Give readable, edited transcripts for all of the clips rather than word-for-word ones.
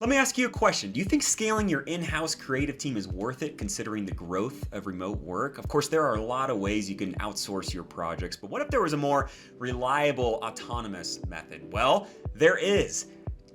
Let me ask you a question. Do you think scaling your in-house creative team is worth it considering the growth of remote work? Of course, there are a lot of ways you can outsource your projects, but what if there was a more reliable, autonomous method? Well, there is.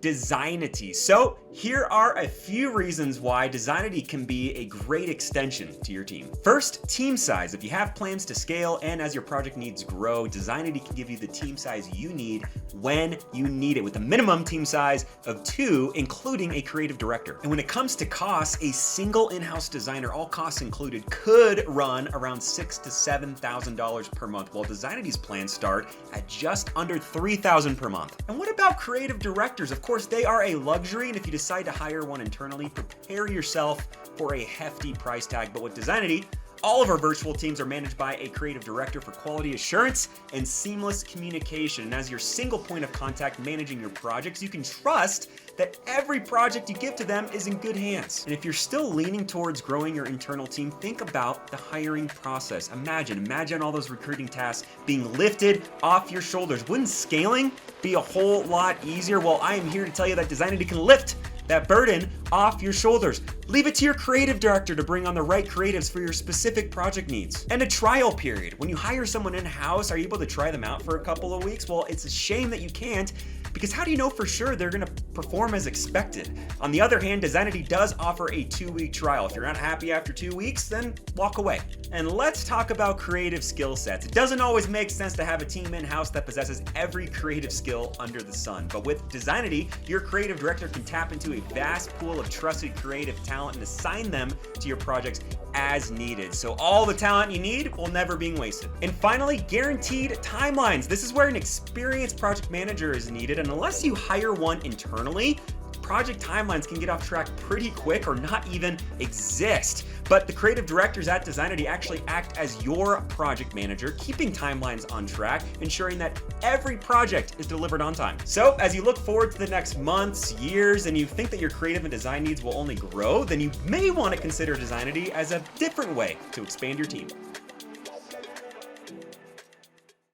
Designity. So here are a few reasons why Designity can be a great extension to your team. First, team size. If you have plans to scale and as your project needs grow, Designity can give you the team size you need when you need it with a minimum team size of 2, including a creative director. And when it comes to costs, a single in-house designer, all costs included, could run around $6,000 to $7,000 per month, while Designity's plans start at just under $3,000 per month. And what about creative directors? Of course, they are a luxury, and if you decide to hire one internally, prepare yourself for a hefty price tag. But with Designity, all of our virtual teams are managed by a creative director for quality assurance and seamless communication. And as your single point of contact managing your projects, you can trust that every project you give to them is in good hands. And if you're still leaning towards growing your internal team, think about the hiring process. Imagine all those recruiting tasks being lifted off your shoulders. Wouldn't scaling be a whole lot easier? Well, I am here to tell you that Designity can lift that burden off your shoulders. Leave it to your creative director to bring on the right creatives for your specific project needs. And a trial period. When you hire someone in-house, are you able to try them out for a couple of weeks? Well, it's a shame that you can't, because how do you know for sure they're gonna perform as expected? On the other hand, Designity does offer a 2-week trial. If you're not happy after 2 weeks, then walk away. And let's talk about creative skill sets. It doesn't always make sense to have a team in-house that possesses every creative skill under the sun. But with Designity, your creative director can tap into a vast pool of trusted creative talent and assign them to your projects as needed. So all the talent you need will never be wasted. And finally, guaranteed timelines. This is where an experienced project manager is needed, and unless you hire one internally, project timelines can get off track pretty quick or not even exist. But the creative directors at Designity actually act as your project manager, keeping timelines on track, ensuring that every project is delivered on time. So as you look forward to the next months, years, and you think that your creative and design needs will only grow, then you may want to consider Designity as a different way to expand your team.